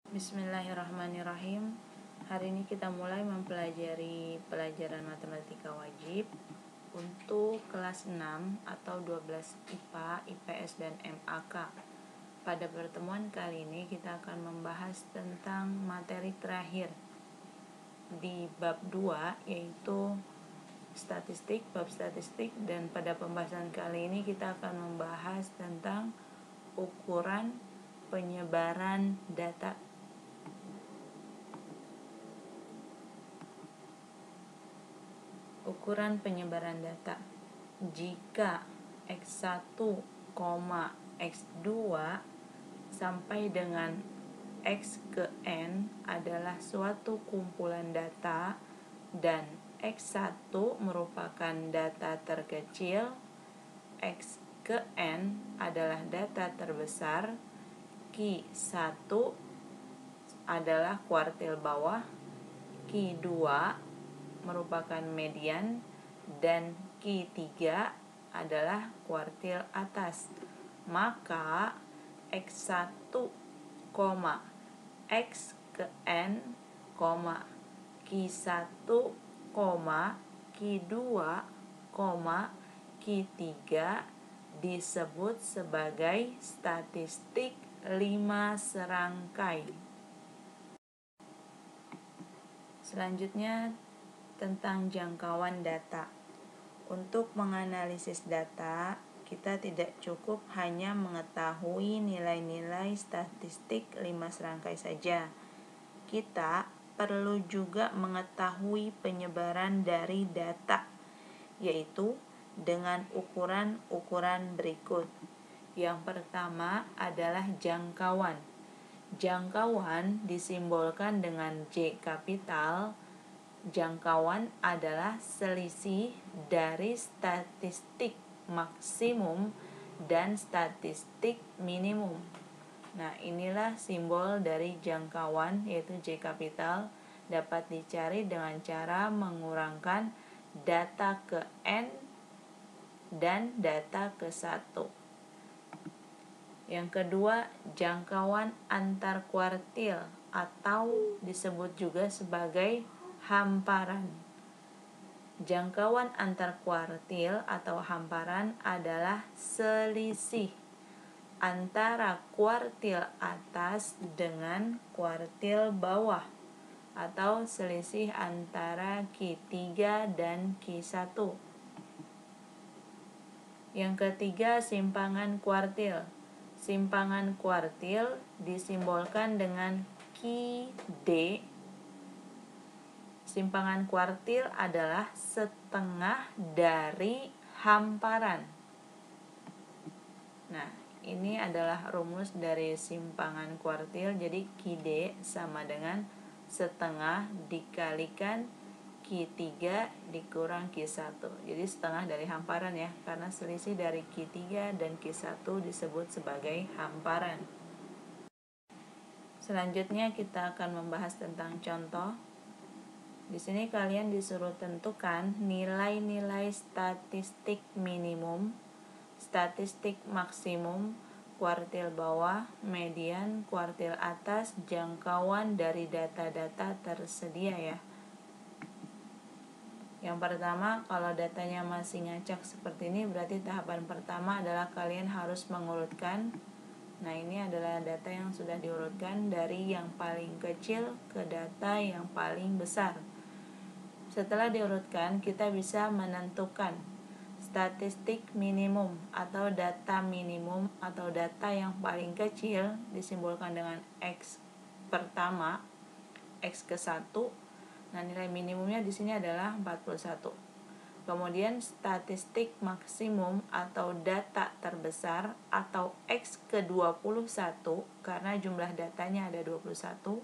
Bismillahirrahmanirrahim. Hari ini kita mulai mempelajari pelajaran matematika wajib untuk kelas 6 atau 12 IPA, IPS, dan MAK. Pada pertemuan kali ini kita akan membahas tentang materi terakhir di bab 2, yaitu statistik, bab statistik, dan pada pembahasan kali ini kita akan membahas tentang ukuran penyebaran data. Ukuran penyebaran data. Jika X1, X2 sampai dengan X ke N adalah suatu kumpulan data dan X1 merupakan data terkecil, X ke N adalah data terbesar, Q1 adalah kuartil bawah, Q2 merupakan median, dan Q3 adalah kuartil atas. Maka X1, X ke N, Q1, Q2, Q3 disebut sebagai statistik 5 serangkai. Selanjutnya tentang jangkauan data. Untuk menganalisis data, kita tidak cukup hanya mengetahui nilai-nilai statistik 5 serangkai saja. Kita perlu juga mengetahui penyebaran dari data, yaitu dengan ukuran-ukuran berikut. Yang pertama adalah jangkauan. Jangkauan disimbolkan dengan J kapital. Jangkauan adalah selisih dari statistik maksimum dan statistik minimum. Nah, inilah simbol dari jangkauan, yaitu J kapital, dapat dicari dengan cara mengurangkan data ke N dan data ke 1. Yang kedua, jangkauan antar kuartil atau disebut juga sebagai hamparan. Jangkauan antar kuartil atau hamparan adalah selisih antara kuartil atas dengan kuartil bawah, atau selisih antara Q3 dan Q1. Yang ketiga, simpangan kuartil. Simpangan kuartil disimbolkan dengan QD. Simpangan kuartil adalah setengah dari hamparan. Nah, ini adalah rumus dari simpangan kuartil. Jadi QD sama dengan setengah dikalikan Q3 dikurang Q1. Jadi setengah dari hamparan ya, karena selisih dari Q3 dan Q1 disebut sebagai hamparan. Selanjutnya kita akan membahas tentang contoh. Di sini kalian disuruh tentukan nilai-nilai statistik minimum, statistik maksimum, kuartil bawah, median, kuartil atas, jangkauan dari data-data tersedia ya. Yang pertama, kalau datanya masih ngacak seperti ini, berarti tahapan pertama adalah kalian harus mengurutkan. Nah, ini adalah data yang sudah diurutkan dari yang paling kecil ke data yang paling besar. Setelah diurutkan, kita bisa menentukan statistik minimum atau data minimum atau data yang paling kecil disimbolkan dengan X pertama, X ke 1. Nah, nilai minimumnya di sini adalah 41. Kemudian statistik maksimum atau data terbesar atau X ke 21, karena jumlah datanya ada 21,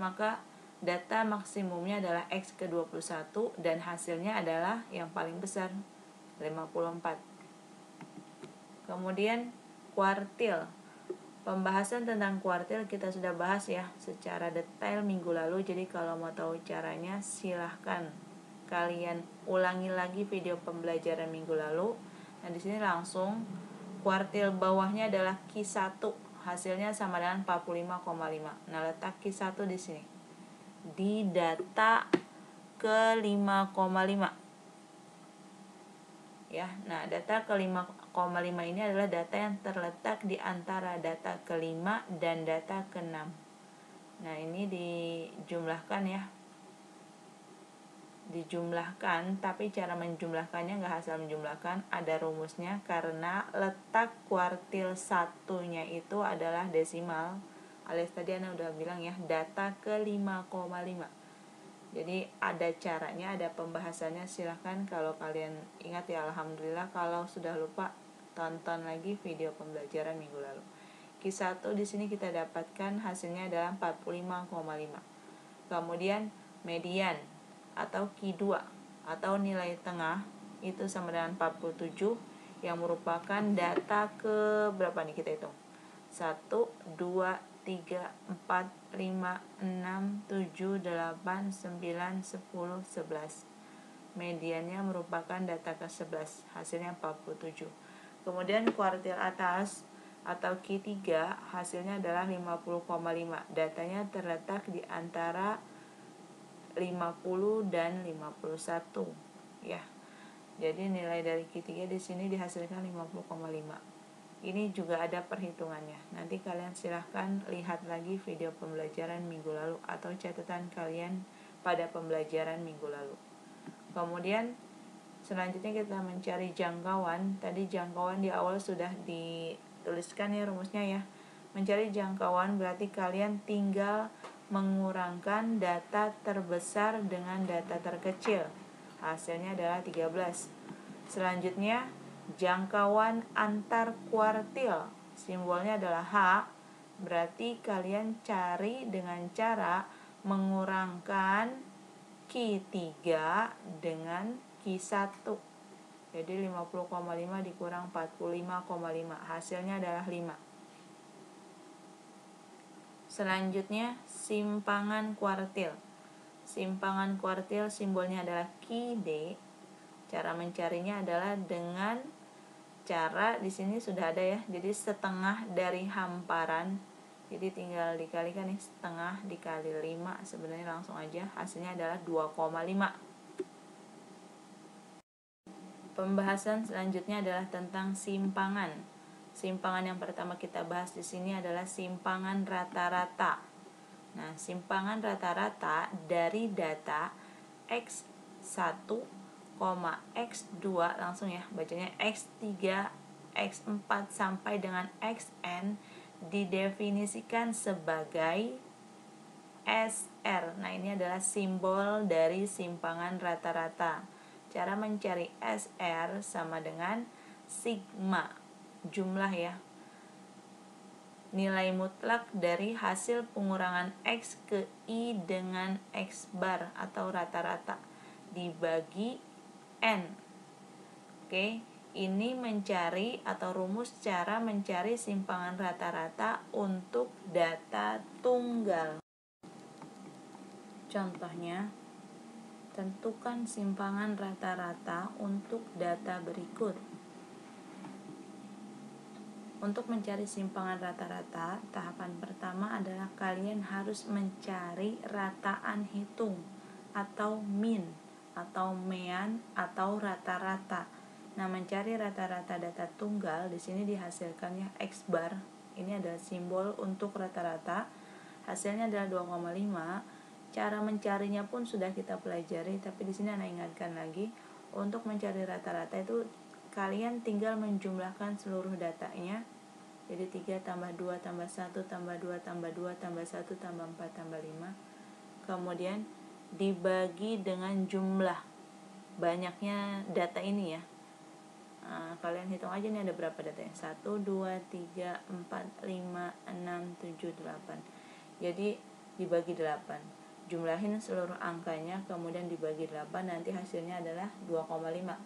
maka data maksimumnya adalah X ke 21 dan hasilnya adalah yang paling besar, 54. Kemudian kuartil. Pembahasan tentang kuartil kita sudah bahas ya secara detail minggu lalu. Jadi kalau mau tahu caranya silahkan kalian ulangi lagi video pembelajaran minggu lalu. Nah, di sini langsung kuartil bawahnya adalah Q1, hasilnya sama dengan 45,5. Nah, letak Q1 di sini. Di data ke 5,5. Ya, nah data ke 5,5 ini adalah data yang terletak di antara data ke-5 dan data ke-6. Nah, ini dijumlahkan ya. Dijumlahkan, tapi cara menjumlahkannya nggak asal menjumlahkan, ada rumusnya karena letak kuartil satunya itu adalah desimal, alias tadi Ana udah bilang ya, data ke 5,5. Jadi ada caranya, ada pembahasannya, silahkan kalau kalian ingat ya. Alhamdulillah, kalau sudah lupa tonton lagi video pembelajaran minggu lalu. Q1 di sini kita dapatkan hasilnya adalah 45,5. Kemudian median atau Q2 atau nilai tengah itu sama dengan 47, yang merupakan data ke berapa nih kita hitung? 1, 2, 3, 4, 5, 6, 7, 8, 9, 10, 11. Mediannya merupakan data ke-11, hasilnya 47. Kemudian kuartil atas atau Q3 hasilnya adalah 50,5. Datanya terletak di antara 50 dan 51 ya. Jadi nilai dari Q3 di sini dihasilkan 50,5. Ini juga ada perhitungannya. Nanti kalian silahkan lihat lagi video pembelajaran minggu lalu atau catatan kalian pada pembelajaran minggu lalu. Kemudian selanjutnya kita mencari jangkauan. Tadi jangkauan di awal sudah dituliskan ya rumusnya ya. Mencari jangkauan berarti kalian tinggal mengurangkan data terbesar dengan data terkecil. Hasilnya adalah 13. Selanjutnya jangkauan antar kuartil, simbolnya adalah H. Berarti kalian cari dengan cara mengurangkan Q3 dengan Q1. Jadi 50,5 dikurang 45,5, hasilnya adalah 5. Selanjutnya simpangan kuartil. Simpangan kuartil simbolnya adalah QD. Cara mencarinya adalah dengan cara di sini sudah ada ya. Jadi setengah dari hamparan. Jadi tinggal dikalikan nih, setengah dikali 5, sebenarnya langsung aja. Hasilnya adalah 2,5. Pembahasan selanjutnya adalah tentang simpangan. Simpangan yang pertama kita bahas di sini adalah simpangan rata-rata. Nah, simpangan rata-rata dari data X1, X2, langsung ya bacanya X3, X4 sampai dengan Xn didefinisikan sebagai SR. Nah, ini adalah simbol dari simpangan rata-rata. Cara mencari SR sama dengan sigma, jumlah ya, nilai mutlak dari hasil pengurangan X ke I dengan X bar atau rata-rata dibagi N. Oke, ini mencari atau rumus cara mencari simpangan rata-rata untuk data tunggal. Contohnya, tentukan simpangan rata-rata untuk data berikut. Untuk mencari simpangan rata-rata, tahapan pertama adalah kalian harus mencari rataan hitung atau min atau mean atau rata-rata. Nah, mencari rata-rata data tunggal di sini dihasilkannya X bar. Ini adalah simbol untuk rata-rata. Hasilnya adalah 2,5. Cara mencarinya pun sudah kita pelajari, tapi di sini Ana ingatkan lagi, untuk mencari rata-rata itu kalian tinggal menjumlahkan seluruh datanya. Jadi 3 tambah 2 tambah 1 tambah 2 tambah 2 tambah 1 tambah 4 tambah 5. Kemudian dibagi dengan jumlah banyaknya data ini ya. Nah, kalian hitung aja nih ada berapa datanya. 1, 2, 3, 4, 5, 6, 7, 8. Jadi dibagi 8. Jumlahin seluruh angkanya, kemudian dibagi 8, nanti hasilnya adalah 2,5.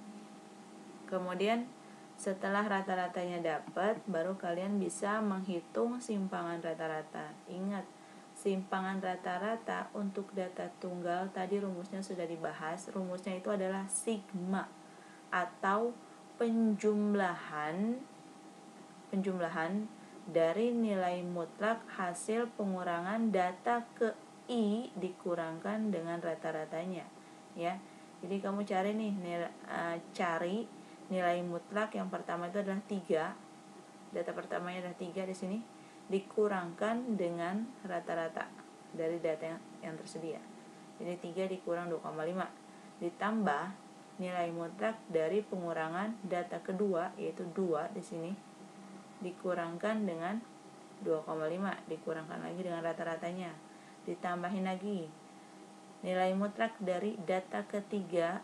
Kemudian setelah rata-ratanya dapat, baru kalian bisa menghitung simpangan rata-rata. Ingat, simpangan rata-rata untuk data tunggal tadi rumusnya sudah dibahas. Rumusnya itu adalah sigma atau penjumlahan dari nilai mutlak hasil pengurangan data ke I dikurangkan dengan rata-ratanya, ya. Jadi kamu cari nih cari nilai mutlak yang pertama itu adalah 3. Data pertamanya adalah 3 di sini, dikurangkan dengan rata-rata dari data yang tersedia. Jadi 3 dikurang 2,5 ditambah nilai mutlak dari pengurangan data kedua yaitu 2 di sini dikurangkan dengan 2,5 dikurangkan lagi dengan rata-ratanya, ditambahin lagi nilai mutlak dari data ketiga,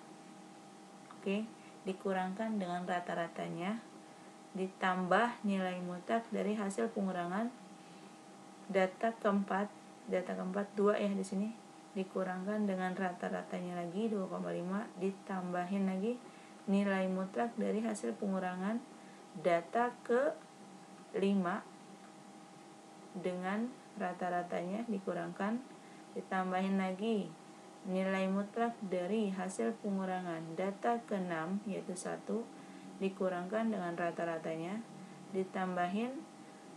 dikurangkan dengan rata-ratanya, ditambah nilai mutlak dari hasil pengurangan data keempat 2 ya di sini, dikurangkan dengan rata-ratanya lagi 2,5, ditambahin lagi nilai mutlak dari hasil pengurangan data ke 5 dengan rata-ratanya dikurangkan, ditambahin lagi nilai mutlak dari hasil pengurangan data ke-6 yaitu 1 dikurangkan dengan rata-ratanya, ditambahin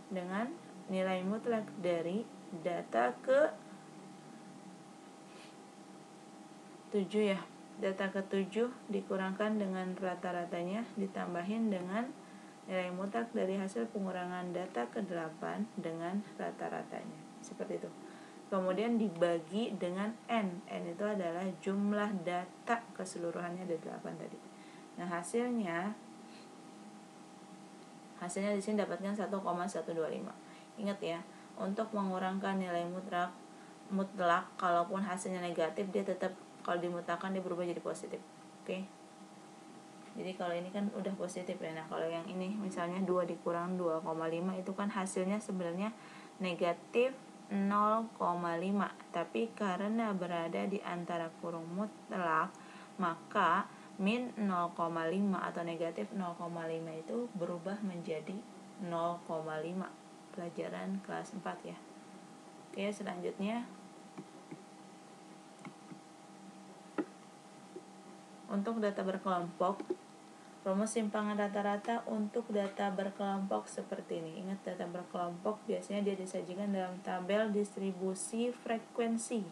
dengan nilai mutlak dari data ke-7 ya. Data ke-7 dikurangkan dengan rata-ratanya, ditambahin dengan nilai mutlak dari hasil pengurangan data ke-8 dengan rata-ratanya. Seperti itu. Kemudian dibagi dengan N. N itu adalah jumlah data keseluruhannya ada 8 tadi. Nah, hasilnya di sini dapatkan 1,125. Ingat ya, untuk mengurangkan nilai mutlak kalaupun hasilnya negatif, dia tetap kalau dimutlakan dia berubah jadi positif. Oke. Jadi kalau ini kan udah positif ya. Nah, kalau yang ini misalnya 2 dikurang 2,5 itu kan hasilnya sebenarnya negatif 0,5, tapi karena berada di antara kurung mutlak maka min 0,5 atau negatif 0,5 itu berubah menjadi 0,5. Pelajaran kelas 4 ya. Oke, selanjutnya untuk data berkelompok, rumus simpangan rata-rata untuk data berkelompok seperti ini. Ingat, data berkelompok biasanya dia disajikan dalam tabel distribusi frekuensi.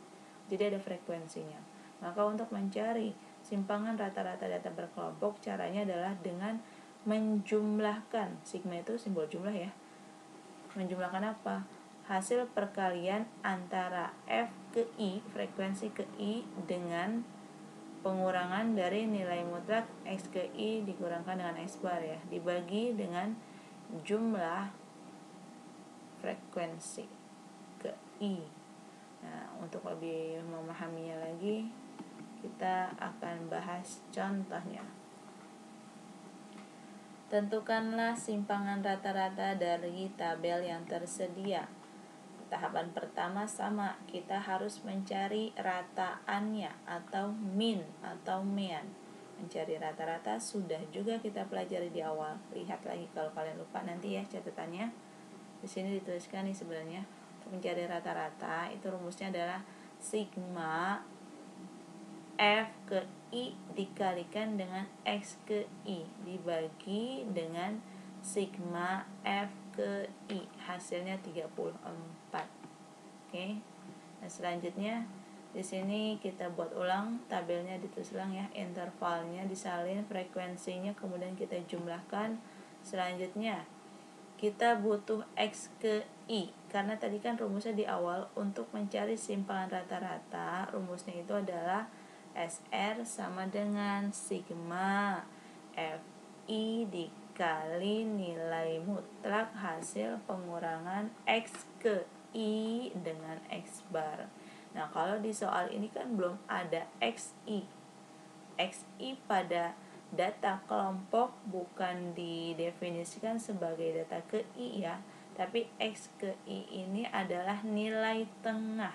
Jadi ada frekuensinya. Maka untuk mencari simpangan rata-rata data berkelompok, caranya adalah dengan menjumlahkan. Sigma itu simbol jumlah ya. Menjumlahkan apa? Hasil perkalian antara F ke I, frekuensi ke I, dengan pengurangan dari nilai mutlak X ke I dikurangkan dengan X bar ya, dibagi dengan jumlah frekuensi ke I. Nah, untuk lebih memahaminya lagi, kita akan bahas contohnya. Tentukanlah simpangan rata-rata dari tabel yang tersedia. Tahapan pertama sama, kita harus mencari rataannya atau min atau mean. Mencari rata-rata sudah juga kita pelajari di awal. Lihat lagi kalau kalian lupa nanti ya catatannya. Di sini dituliskan nih sebenarnya untuk mencari rata-rata itu rumusnya adalah sigma F ke I dikalikan dengan X ke I dibagi dengan sigma F ke I, hasilnya 34. Oke. Nah, selanjutnya di sini kita buat ulang tabelnya, ditulis ulang ya, intervalnya disalin, frekuensinya kemudian kita jumlahkan. Selanjutnya kita butuh X ke I karena tadi kan rumusnya di awal untuk mencari simpangan rata-rata, rumusnya itu adalah SR sama dengan sigma FI dikali nilai mutlak hasil pengurangan X ke I dengan X bar. Nah, kalau di soal ini kan belum ada XI. XI pada data kelompok bukan didefinisikan sebagai data ke I ya, tapi X ke I ini adalah nilai tengah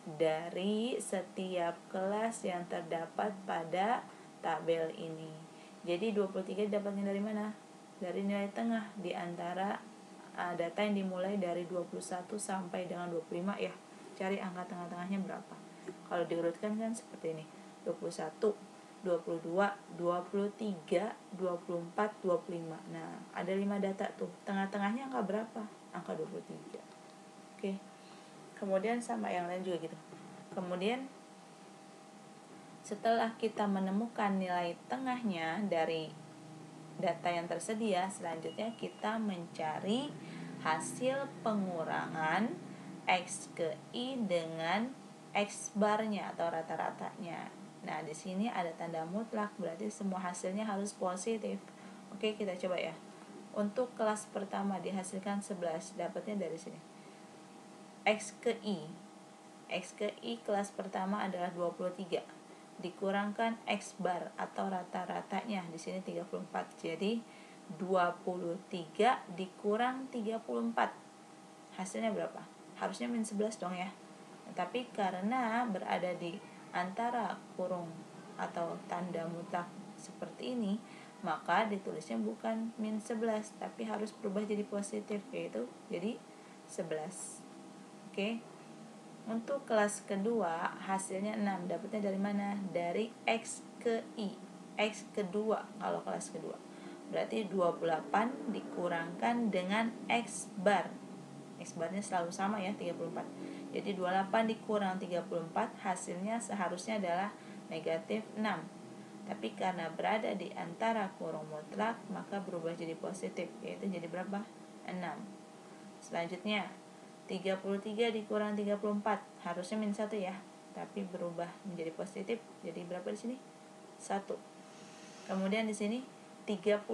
dari setiap kelas yang terdapat pada tabel ini. Jadi 23 dapatnya dari mana? Dari nilai tengah di antara data yang dimulai dari 21 sampai dengan 25 ya. Cari angka tengah-tengahnya berapa. Kalau diurutkan kan seperti ini. 21, 22, 23, 24, 25. Nah, ada 5 data tuh. Tengah-tengahnya angka berapa? angka 23. Oke. Kemudian sama yang lain juga gitu. Kemudian setelah kita menemukan nilai tengahnya dari data yang tersedia, selanjutnya kita mencari hasil pengurangan X ke I dengan X barnya atau rata-ratanya. Nah, di sini ada tanda mutlak, berarti semua hasilnya harus positif. Oke, kita coba ya. Untuk kelas pertama dihasilkan 11, dapatnya dari sini. X ke I. X ke I kelas pertama adalah 23. Dikurangkan X bar atau rata-ratanya di sini 34. Jadi 23 dikurang 34. Hasilnya berapa? Harusnya min 11 dong ya. Tapi karena berada di antara kurung atau tanda mutlak seperti ini, maka ditulisnya bukan min 11 tapi harus berubah jadi positif, yaitu jadi 11. Oke. Untuk kelas kedua hasilnya 6, dapatnya dari mana? Dari X ke I. X kedua kalau kelas kedua. Berarti 28 dikurangkan dengan X bar. X barnya selalu sama ya, 34. Jadi 28 dikurang 34 hasilnya seharusnya adalah negatif 6. Tapi karena berada di antara kurung mutlak maka berubah jadi positif, yaitu jadi berapa? 6. Selanjutnya 33 dikurang 34 harusnya min 1 ya, tapi berubah menjadi positif, jadi berapa di sini? 1. Kemudian di sini 38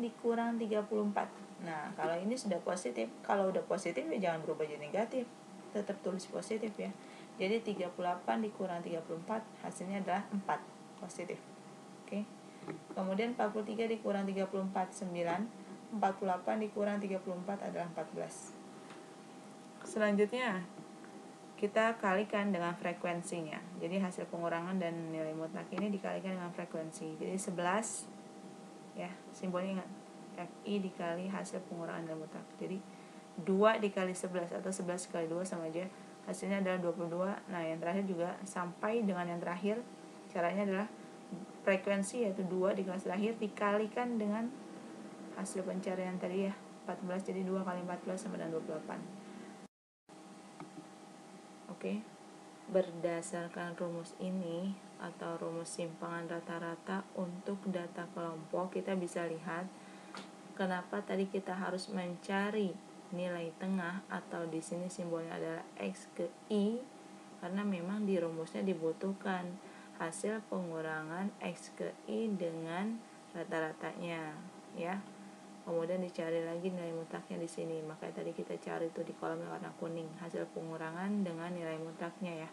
dikurang 34. Nah, kalau ini sudah positif, kalau udah positif ya jangan berubah jadi negatif, tetap tulis positif ya. Jadi 38 dikurang 34 hasilnya adalah 4, positif. Oke. Kemudian 43 dikurang 34, 9. 48 dikurang 34 adalah 14. Selanjutnya kita kalikan dengan frekuensinya. Jadi hasil pengurangan dan nilai mutlak ini dikalikan dengan frekuensi. Jadi 11 ya, simbolnya ingat, FI dikali hasil pengurangan dan mutlak. Jadi 2 dikali 11 atau 11 kali 2 sama aja, hasilnya adalah 22. Nah, yang terakhir juga sampai dengan yang terakhir, caranya adalah frekuensi yaitu 2 di kelas terakhir dikalikan dengan hasil pencarian tadi ya, 14. Jadi 2 kali 14 sama dengan 28. Oke. Berdasarkan rumus ini atau rumus simpangan rata-rata untuk data kelompok, kita bisa lihat kenapa tadi kita harus mencari nilai tengah atau di sini simbolnya adalah X ke I, karena memang di rumusnya dibutuhkan hasil pengurangan X ke I dengan rata-ratanya ya. Kemudian dicari lagi nilai mutlaknya di sini. Makanya tadi kita cari itu di kolom yang warna kuning, hasil pengurangan dengan nilai mutlaknya ya.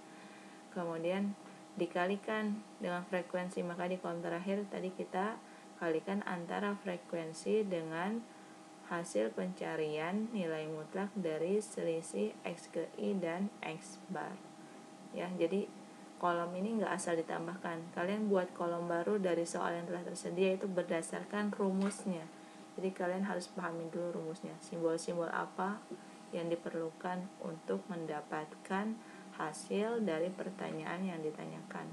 Kemudian dikalikan dengan frekuensi, maka di kolom terakhir tadi kita kalikan antara frekuensi dengan hasil pencarian nilai mutlak dari selisih X ke I dan X bar ya. Jadi kolom ini nggak asal ditambahkan, kalian buat kolom baru dari soal yang telah tersedia itu berdasarkan rumusnya. Jadi kalian harus pahami dulu rumusnya, simbol-simbol apa yang diperlukan untuk mendapatkan hasil dari pertanyaan yang ditanyakan.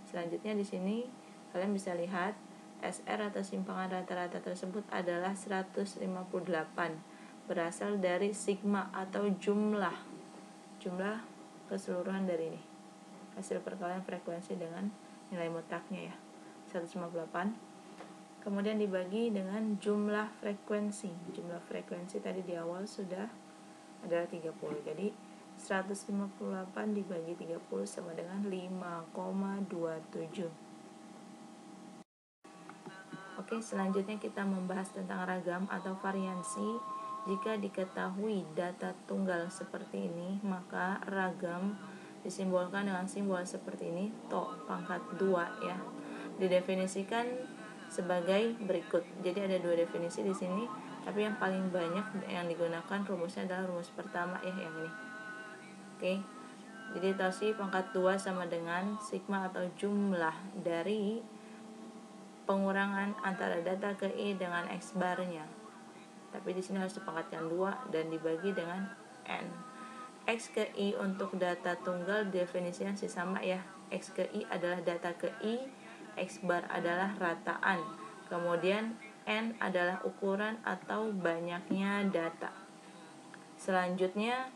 Selanjutnya di sini kalian bisa lihat SR atau simpangan rata-rata tersebut adalah 158, berasal dari sigma atau jumlah keseluruhan dari ini, hasil perkalian frekuensi dengan nilai mutlaknya ya, 158. Kemudian dibagi dengan jumlah frekuensi. Jumlah frekuensi tadi di awal sudah adalah 30. Jadi 158 dibagi 30 sama dengan 5,27. Oke, selanjutnya kita membahas tentang ragam atau variansi. Jika diketahui data tunggal seperti ini, maka ragam disimbolkan dengan simbol seperti ini, to pangkat 2 ya. Didefinisikan sebagai berikut. Jadi ada dua definisi di sini, tapi yang paling banyak yang digunakan rumusnya adalah rumus pertama ya, yang ini. Oke. Jadi tosi pangkat 2 sama dengan sigma atau jumlah dari pengurangan antara data ke I dengan X barnya. Tapi di sini harus dipangkatkan 2 dan dibagi dengan N. X ke I untuk data tunggal definisinya masih sama ya. X ke I adalah data ke I, X bar adalah rataan. Kemudian N adalah ukuran atau banyaknya data. Selanjutnya,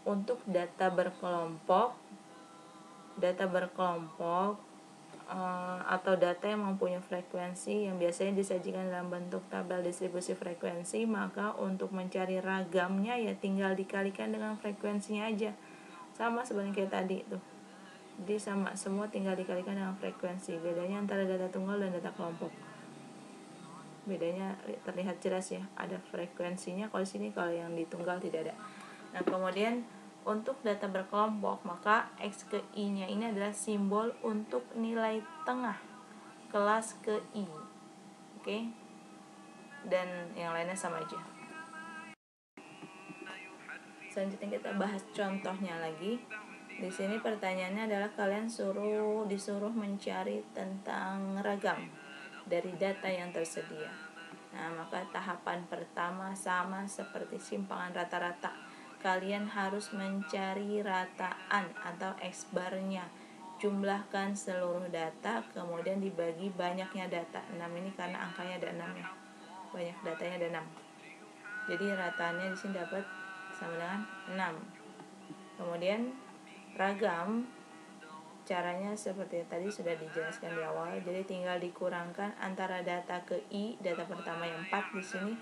untuk data berkelompok atau data yang mempunyai frekuensi yang biasanya disajikan dalam bentuk tabel distribusi frekuensi, maka untuk mencari ragamnya ya tinggal dikalikan dengan frekuensinya aja. Sama sebenarnya kayak tadi tuh. Jadi sama semua, tinggal dikalikan dengan frekuensi. Bedanya antara data tunggal dan data kelompok. Bedanya terlihat jelas ya, ada frekuensinya kalau di sini, kalau yang di tunggal tidak ada. Nah, kemudian untuk data berkelompok, maka X ke I-nya ini adalah simbol untuk nilai tengah kelas ke I. Oke? Dan yang lainnya sama aja. Selanjutnya kita bahas contohnya lagi. Di sini pertanyaannya adalah kalian disuruh mencari tentang ragam dari data yang tersedia. Nah, maka tahapan pertama sama seperti simpangan rata-rata. Kalian harus mencari rataan atau X-bar-nya. Jumlahkan seluruh data, kemudian dibagi banyaknya data. 6 ini karena angkanya ada 6 ya. Banyak datanya ada 6. Jadi rataannya di sini dapat sama dengan 6. Kemudian ragam, caranya seperti tadi sudah dijelaskan di awal. Jadi tinggal dikurangkan antara data ke I, data pertama yang 4 di sini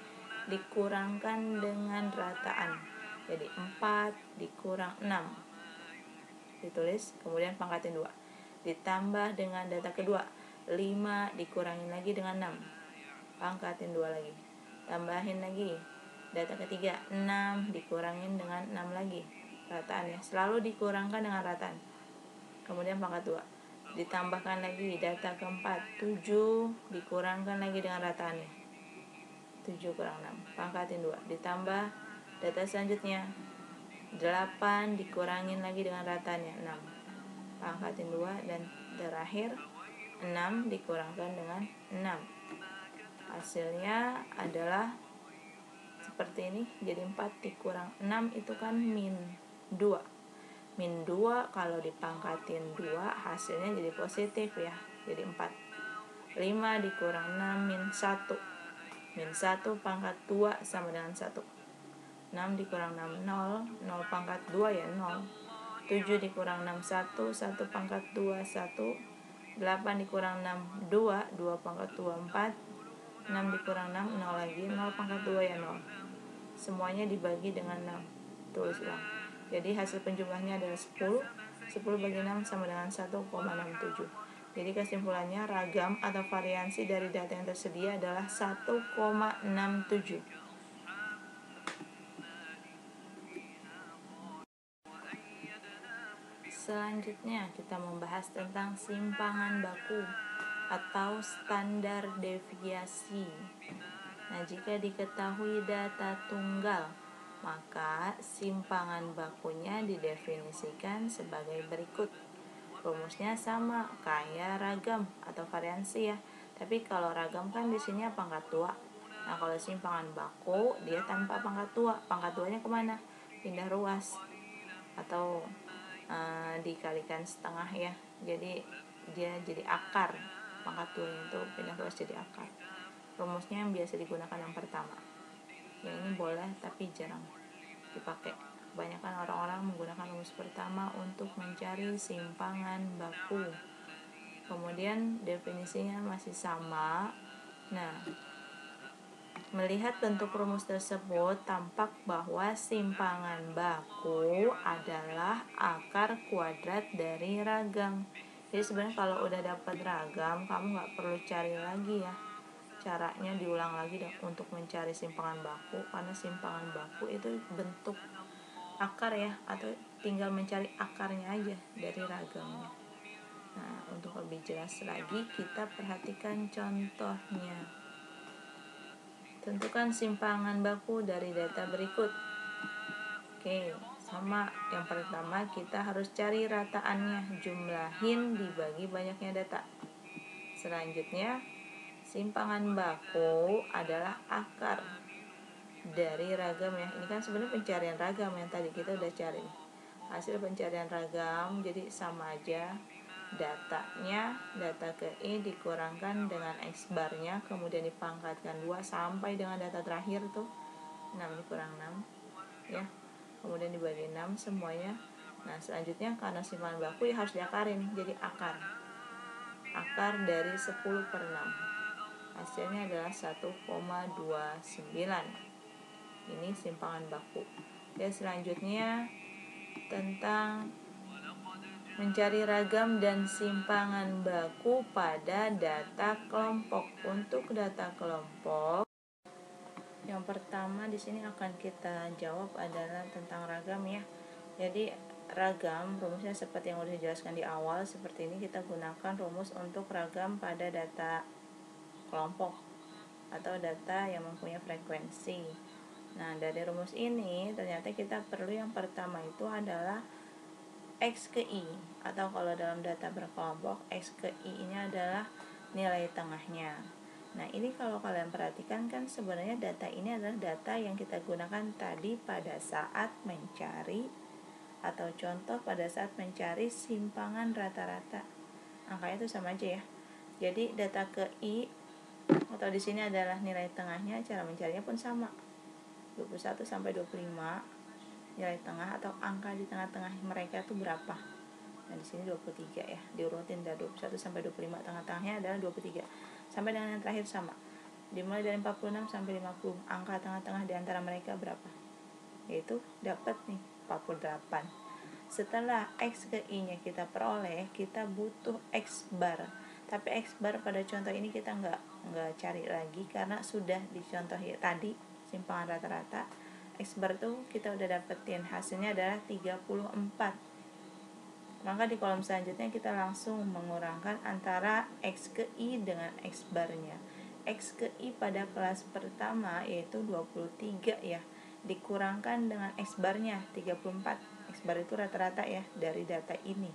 dikurangkan dengan rataan. Jadi 4 dikurang 6 ditulis, kemudian pangkatin 2. Ditambah dengan data kedua, 5 dikurangin lagi dengan 6. Pangkatin 2 lagi. Tambahin lagi. Data ketiga, 6 dikurangin dengan 6 lagi. Rataan ya, selalu dikurangkan dengan rataan. Kemudian pangkat 2. Ditambahkan lagi data keempat, 7 dikurangkan lagi dengan rataannya. 7 kurang 6. Pangkatin 2. Ditambah data selanjutnya, 8 dikurangin lagi dengan rataannya, 6. Pangkatin 2. Dan terakhir 6 dikurangkan dengan 6. Hasilnya adalah seperti ini. Jadi 4 dikurang 6 itu kan min 2. Min 2 kalau dipangkatin 2 hasilnya jadi positif ya. Jadi 4. 5 dikurang 6 min 1. Min 1 pangkat 2 sama dengan 1. 6 dikurang 6 0. 0 pangkat 2 ya 0. 7 dikurang 6 1. 1 pangkat 2 1. 8 dikurang 6 2. 2 pangkat 2 4. 6 dikurang 6 0 lagi. 0 pangkat 2 ya 0. Semuanya dibagi dengan 6. Tulis ulang. Jadi hasil penjumlahnya adalah 10. 10 bagi 6 sama dengan 1,67. Jadi kesimpulannya ragam atau variansi dari data yang tersedia adalah 1,67. Selanjutnya kita membahas tentang simpangan baku atau standar deviasi. Nah, jika diketahui data tunggal, maka simpangan bakunya didefinisikan sebagai berikut. Rumusnya sama kayak ragam atau variansi ya. Tapi kalau ragam kan di sini pangkat 2. Nah, kalau simpangan baku dia tanpa pangkat 2. Pangkat 2-nya kemana? Pindah ruas atau dikalikan setengah ya. Jadi dia jadi akar. Pangkat 2 itu pindah ruas jadi akar. Rumusnya yang biasa digunakan yang pertama. Yang ini boleh tapi jarang dipakai. Kebanyakan orang-orang menggunakan rumus pertama untuk mencari simpangan baku. Kemudian definisinya masih sama. Nah, melihat bentuk rumus tersebut, tampak bahwa simpangan baku adalah akar kuadrat dari ragam. Jadi sebenarnya kalau udah dapat ragam, kamu nggak perlu cari lagi ya. Caranya diulang lagi untuk mencari simpangan baku, karena simpangan baku itu bentuk akar ya, atau tinggal mencari akarnya aja dari ragamnya. Nah, untuk lebih jelas lagi kita perhatikan contohnya. Tentukan simpangan baku dari data berikut. Oke, sama. Yang pertama kita harus cari rataannya, jumlahin dibagi banyaknya data. Selanjutnya, simpangan baku adalah akar dari ragam ya. Ini kan sebenarnya pencarian ragam yang tadi kita udah cari. Hasil pencarian ragam jadi sama aja. Datanya, data ke I dikurangkan dengan X barnya, kemudian dipangkatkan 2 sampai dengan data terakhir tuh 6 dikurang 6 ya, kemudian dibagi 6 semuanya. Nah selanjutnya karena simpangan baku ya harus diakarin, jadi akar dari 10 per 6 hasilnya adalah 1,29. Ini simpangan baku. Dan selanjutnya tentang mencari ragam dan simpangan baku pada data kelompok. Untuk data kelompok, yang pertama di sini akan kita jawab adalah tentang ragam ya. Jadi ragam rumusnya seperti yang sudah dijelaskan di awal, seperti ini kita gunakan rumus untuk ragam pada data kelompok atau data yang mempunyai frekuensi. Nah, dari rumus ini ternyata kita perlu yang pertama itu adalah X ke I, atau kalau dalam data berkelompok X ke I ini adalah nilai tengahnya. Nah ini kalau kalian perhatikan kan sebenarnya data ini adalah data yang kita gunakan tadi pada saat mencari, atau contoh pada saat mencari simpangan rata-rata. Angkanya itu sama aja ya. Jadi data ke I atau di sini adalah nilai tengahnya, cara mencarinya pun sama. 21 sampai 25 nilai tengah atau angka di tengah-tengah mereka itu berapa. Nah di sini 23 ya, diurutin dari 21 sampai 25, tengah-tengahnya adalah 23. Sampai dengan yang terakhir sama. Dimulai dari 46 sampai 50, angka tengah-tengah di antara mereka berapa? Yaitu dapat nih 48. Setelah X ke I-nya kita peroleh, kita butuh X bar. Tapi X bar pada contoh ini kita nggak cari lagi karena sudah dicontoh ya tadi simpangan rata-rata. X bar tuh kita udah dapetin, hasilnya adalah 34. Maka di kolom selanjutnya kita langsung mengurangkan antara X ke I dengan X barnya. X ke I pada kelas pertama yaitu 23 ya, dikurangkan dengan X barnya 34. X bar itu rata-rata ya dari data ini.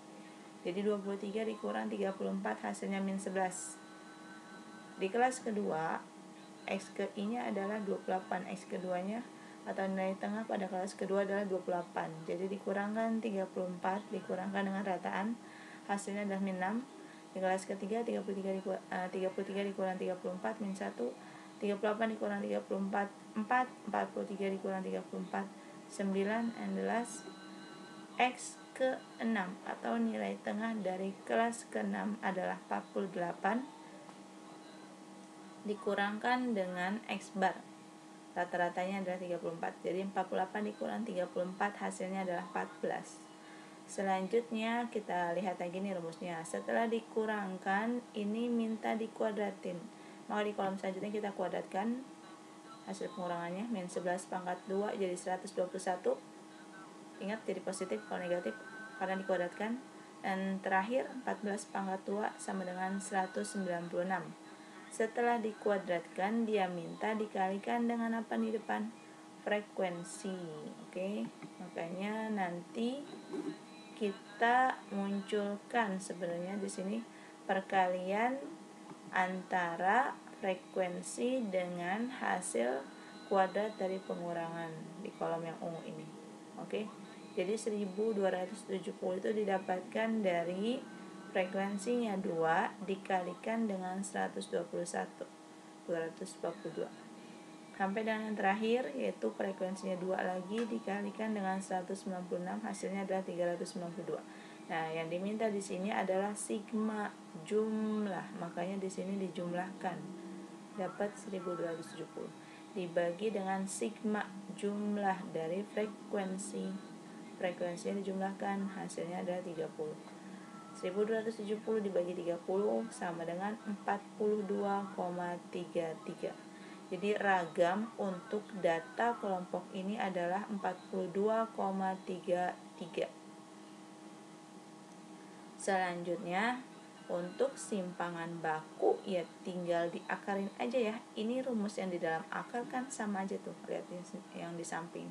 Jadi 23 dikurang 34 hasilnya min 11. Di kelas kedua X ke I-nya adalah 28, X keduanya atau nilai tengah pada kelas kedua adalah 28. Jadi dikurangkan 34 dikurangkan dengan rataan, hasilnya adalah min 6. Di kelas ketiga 33 dikurang 34 min 1, 38 dikurang 34 4, 43 dikurang 34 9, and the last X ke 6 atau nilai tengah dari kelas ke-6 adalah 48 dikurangkan dengan X bar. Rata-ratanya adalah 34. Jadi 48 dikurang 34 hasilnya adalah 14. Selanjutnya kita lihat lagi nih rumusnya. Setelah dikurangkan, ini minta dikuadratin. Maka di kolom selanjutnya kita kuadratkan hasil pengurangannya. Min 11 pangkat 2 jadi 121. Ingat jadi positif, kalau negatif karena dikuadratkan. Dan terakhir 14 pangkat 2 sama dengan 196. Setelah dikuadratkan, dia minta dikalikan dengan apa di depan? Frekuensi. Oke. Makanya nanti kita munculkan sebenarnya di sini perkalian antara frekuensi dengan hasil kuadrat dari pengurangan di kolom yang ungu ini. Oke. Jadi 1270 itu didapatkan dari frekuensinya 2 dikalikan dengan 121, 242. Sampai dengan yang terakhir yaitu frekuensinya 2 lagi dikalikan dengan 196, hasilnya adalah 392. Nah, yang diminta di sini adalah sigma jumlah. Makanya di sini dijumlahkan. Dapat 1270 dibagi dengan sigma jumlah dari frekuensi. Frekuensinya dijumlahkan, hasilnya adalah 30. 1270 dibagi 30 sama dengan 42,33. Jadi ragam untuk data kelompok ini adalah 42,33. Selanjutnya untuk simpangan baku ya tinggal diakarin aja ya. Ini rumus yang di dalam akar kan sama aja tuh. Lihat yang di samping.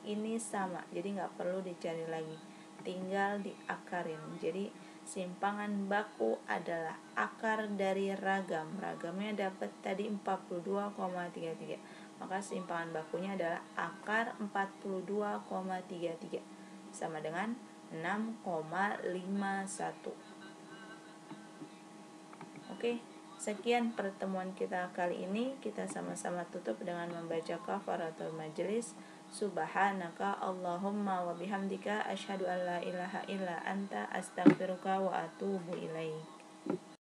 Ini sama, jadi nggak perlu dicari lagi. Tinggal diakarin. Jadi simpangan baku adalah akar dari ragam. Ragamnya dapat tadi 42,33. Maka simpangan bakunya adalah akar 42,33 sama dengan 6,51. Oke. Sekian pertemuan kita kali ini. Kita sama-sama tutup dengan membaca kafaratul majelis. Subhanaka Allahumma wa bihamdika asyhadu an la ilaha illa anta astaghfiruka wa atubu ilaik.